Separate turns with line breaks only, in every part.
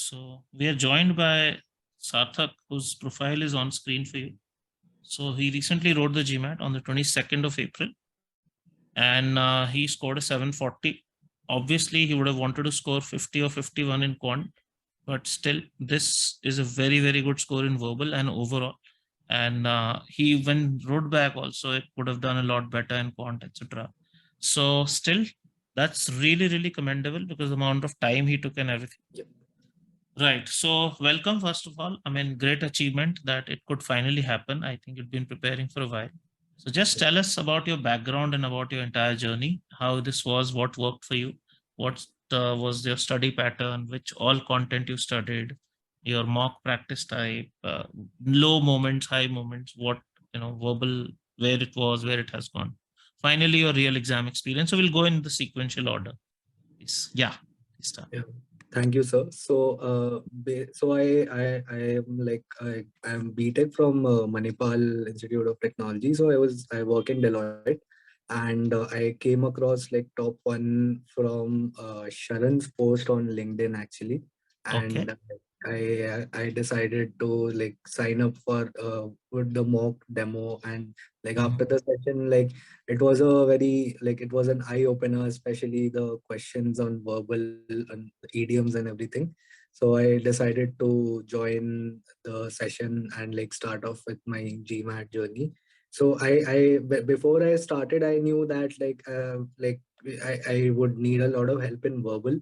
So we are joined by Sarthak, whose profile is on screen for you. So he recently wrote the GMAT on the 22nd of April, and he scored a 740. Obviously, he would have wanted to score 50 or 51 in quant, but still, this is a very, very good score in verbal and overall. And he, when wrote back, also it would have done a lot better in quant, etc. So still, that's really, really commendable because the amount of time he took and everything.
Yep.
Right. So welcome, first of all. I mean, great achievement that it could finally happen. I think you've been preparing for a while. So just tell us about your background and about your entire journey, how this was, what worked for you, what was your study pattern, which all content you studied, your mock practice type, low moments, high moments, what, verbal, where it was, where it has gone. Finally, your real exam experience. So we'll go in the sequential order. Please. Yeah. Please start.
Yeah. Thank you, sir. I am I'm BTech from Manipal Institute of Technology. So I work in Deloitte, and I came across like top one from Sharan's post on LinkedIn actually,
Okay.
and I decided to like sign up for with the mock demo, and like after the session, like it was a very like it was an eye opener, especially the questions on verbal and idioms and everything. So I decided to join the session and like start off with my GMAT journey. So before I started, I knew that I would need a lot of help in verbal.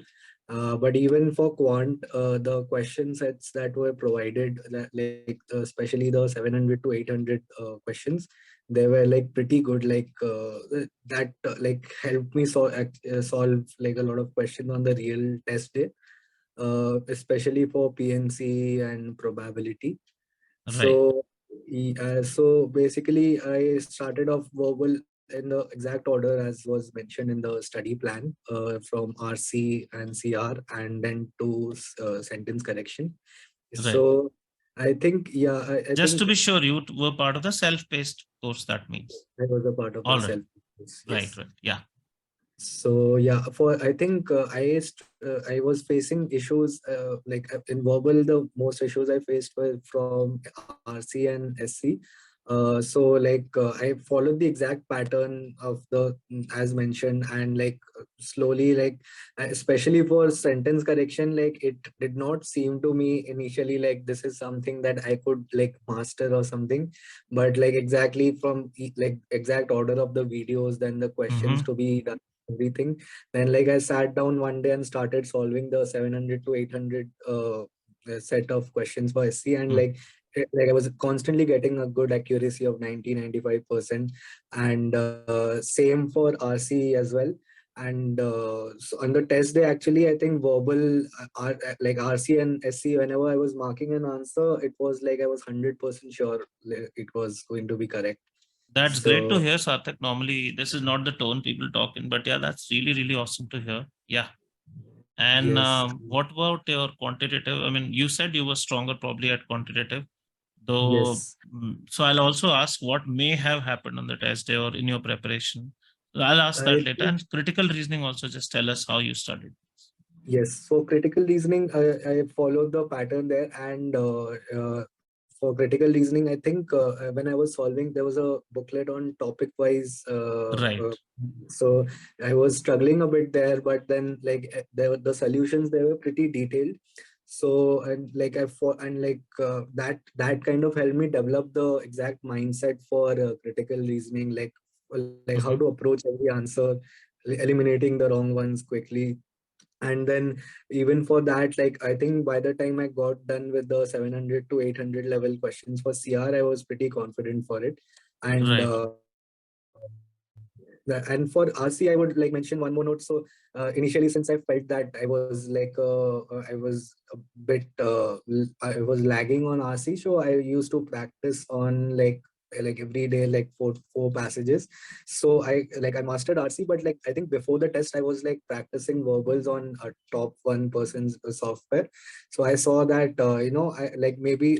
But even for quant, the question sets that were provided, especially the 700 to 800 questions, they were like pretty good. That helped me solve like a lot of questions on the real test day, especially for PNC and probability.
Right.
So basically, I started off verbal in the exact order as was mentioned in the study plan, from RC and CR, and then to sentence correction.
Right.
So I think, yeah, I
Just
think
to be sure, you were part of the self-paced course, that means.
I was a part of the
All right.
self.
Right,
Yes.
right. Yeah.
So yeah, for I think I was facing issues in verbal. The most issues I faced were from RC and SC. I followed the exact pattern of the as mentioned, and slowly, especially for sentence correction, like it did not seem to me initially like this is something that I could like master or something, but like exactly from like exact order of the videos, then the questions
Mm-hmm.
to be done, everything. Then like I sat down one day and started solving the 700 to 800 set of questions for SC, and I was constantly getting a good accuracy of 90-95%, and same for RC as well. And so on the test day, actually, I think verbal, like RC and SC, whenever I was marking an answer, it was like I was 100% sure it was going to be correct.
That's great to
So
hear, Sarthak. Normally, this is not the tone people talk in, but yeah, that's really, really awesome to hear. Yeah. And
yes.
what about your quantitative? I mean, you said you were stronger probably at quantitative, though.
Yes.
So I'll also ask what may have happened on the test day or in your preparation. So I'll ask that
I
later. And critical reasoning also, just tell us how you studied.
Yes, for critical reasoning, I followed the pattern there, and for critical reasoning, I think when I was solving, there was a booklet on topic-wise.
Right.
So I was struggling a bit there, but then the solutions, they were pretty detailed. So and like I for and like that kind of helped me develop the exact mindset for critical reasoning, like how to
Mm-hmm.
approach every answer, eliminating the wrong ones quickly. And then even for that, like I think by the time I got done with the 700 to 800 level questions for CR, I was pretty confident for it. And
Right.
and for RC, I would like mention one more note. So initially, since I felt that I was a bit I was lagging on RC, so I used to practice on like every day, like four passages. So I mastered RC, but like I think before the test, I was like practicing verbals on a top one person's software. So I saw that I like maybe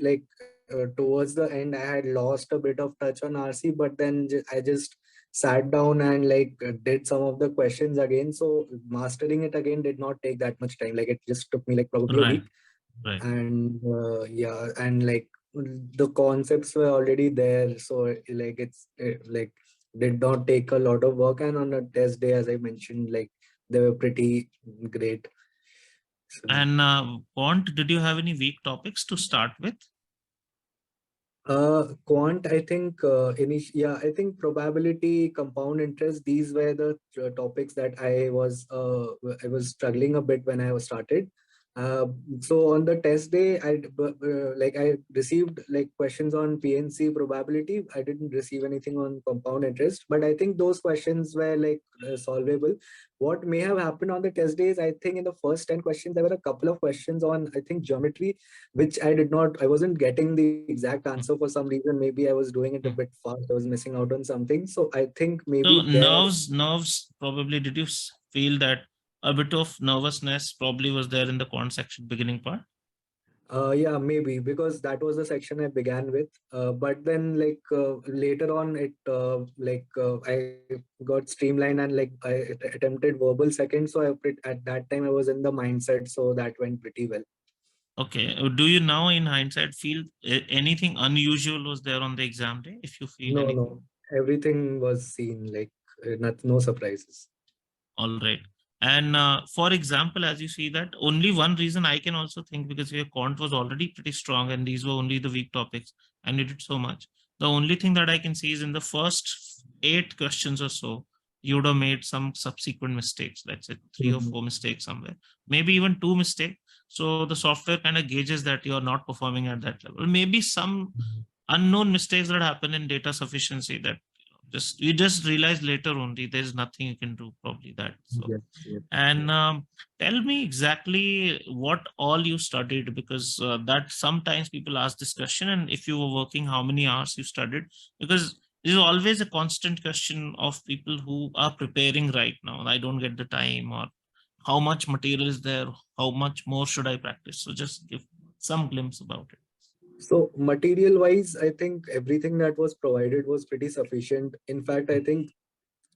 towards the end, I had lost a bit of touch on RC, but then I just sat down and did some of the questions again. So mastering it again did not take that much time. Like it just took me like probably a
Right.
week.
Right.
And yeah, and like the concepts were already there, so like like did not take a lot of work, and on a test day, as I mentioned, like they were pretty great. So yeah.
And Quant, did you have any weak topics to start with?
Quant, I think, yeah, I think probability, compound interest, these were the topics that I was struggling a bit when I was started. Uh, so on the test day, like I received like questions on PNC probability. I didn't receive anything on compound interest, but I think those questions were like solvable. What may have happened on the test days, I think in the first 10 questions, there were a couple of questions on, I think, geometry, which I wasn't getting the exact answer for some reason. Maybe I was doing it a
Hmm.
bit fast. I was missing out on something. So I think maybe
So
there,
nerves probably, did you feel that a bit of nervousness probably was there in the quant section beginning part?
yeah, maybe because that was the section I began with. But then like later on, I got streamlined and like I attempted verbal second. So at that time I was in the mindset. So that went pretty well.
Okay. Do you now, in hindsight, feel anything unusual was there on the exam day? If you feel
No,
anything,
no, everything was seen like no surprises.
all right. And for example, as you see that, only one reason I can also think, because your quant was already pretty strong and these were only the weak topics and you did so much. The only thing that I can see is in the first 8 questions or so, you would have made some subsequent mistakes. Let's say 3 or 4 mistakes somewhere, maybe even 2 mistakes. So the software kind of gauges that you're not performing at that level. Maybe some
Mhm.
unknown mistakes that happen in data sufficiency that just you just realize later only. There's nothing you can do, probably that. So,
Yes, yes,
and
yes.
tell me exactly what all you studied, because that sometimes people ask this question, and if you were working, how many hours you studied, because this is always a constant question of people who are preparing right now. I don't get the time, or how much material is there, how much more should I practice? So just give some glimpse about it.
So material wise, I think everything that was provided was pretty sufficient. In fact, I think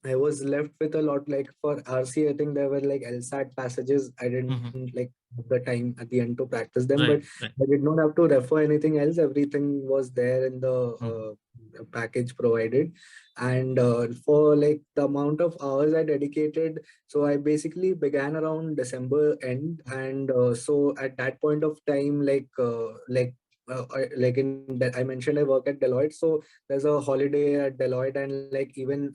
I was left with a lot, like for RC, I think there were like LSAT passages. I didn't
Mhm.
like have the time at the end to practice them, but
Right, right.
I did not have to refer anything else. Everything was there in the
Mm,
package provided. And for like the amount of hours I dedicated, so I basically began around December end.
mm,
And so at that point of time, like in that I mentioned, I work at Deloitte. So there's a holiday at Deloitte, and like even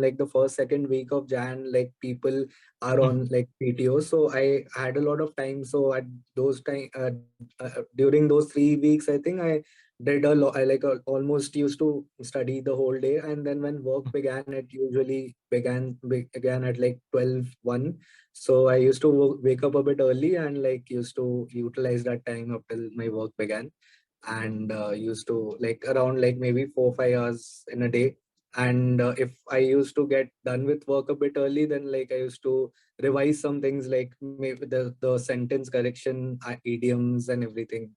like the first second week of Jan, like people are
mm,
on like PTO. So I had a lot of time. So at those time during those 3 weeks, I think I did a lot. I like almost used to study the whole day, and then when work
mm.
began, it usually began at like 12:01. So I used to wake up a bit early and like used to utilize that time up till my work began, and used to like around like maybe 4 5 hours in a day. And if I used to get done with work a bit early, then like I used to revise some things, like maybe the sentence correction, idioms and everything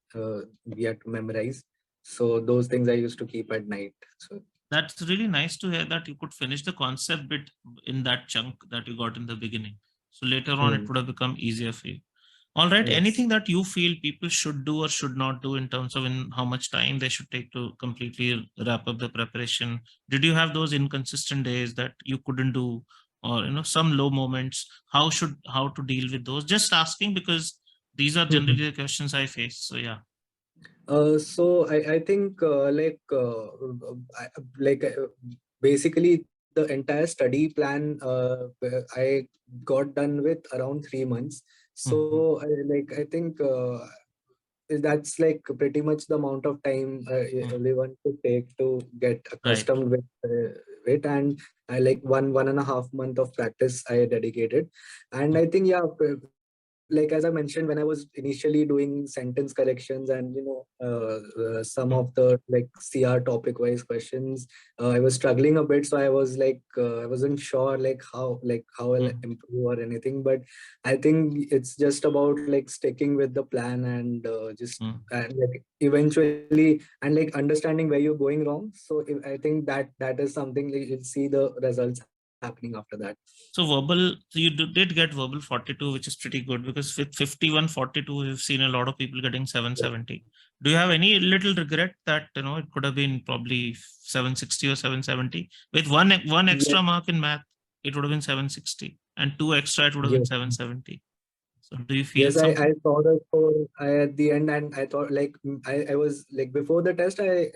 we had to memorize. So those things I used to keep at night. So
That's really nice to hear that you could finish the concept bit in that chunk that you got in the beginning. So later on, it
hmm,
would have become easier for you. All right.
yes.
Anything that you feel people should do or should not do in terms of in how much time they should take to completely wrap up the preparation? Did you have those inconsistent days that you couldn't do, or some low moments? How to deal with those? Just asking, because these are generally the questions I face. So yeah.
So I think I, like basically the entire study plan I got done with around 3 months.
Mhm.
So I think that's like pretty much the amount of time
Mm.
everyone should take to get
Right.
accustomed with it. And I like 1.5 month of practice I dedicated. And
Mm,
I think, yeah, like as I mentioned, when I was initially doing sentence corrections and some of
mm,
the like CR topic wise questions, I was struggling a bit. So I was like I wasn't sure like how I'll
mm,
improve or anything. But I think it's just about like sticking with the plan and just
mm.
like eventually and like understanding where you're going wrong. So I think that is something like you'll see the results happening. happening after that.
So verbal, so you did get verbal 42, which is pretty good, because with 51, 42, we've seen a lot of people getting 770. Do you have any little regret that, it could have been probably 760 or 770? With one extra
Yes,
mark in math, it would have been 760, and 2 extra, it would have been
yes.
770. So do you feel
Yes, I
something?
saw the score at the end, and I thought like I was like before the test, I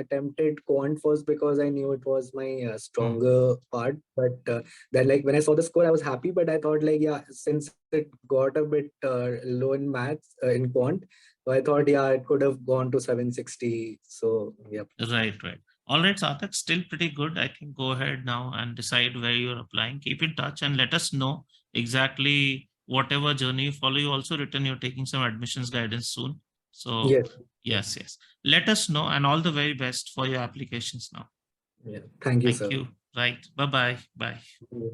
attempted quant first because I knew it was my
Hmm.
stronger part. But then like when I saw the score, I was happy. But I thought like yeah, since it got a bit low in maths in quant, so I thought yeah, it could have gone to 760. So yeah.
Right, right. All right, Sarthak, still pretty good. I think go ahead now and decide where you're applying. Keep in touch and let us know exactly whatever journey you follow. You also written you're taking some admissions guidance soon. So
Yes. Yes.
yes, yes. Let us know, and all the very best for your applications now.
Yeah. Thank you,
Thank
sir.
you. Right. Bye-bye. Bye.
Yeah.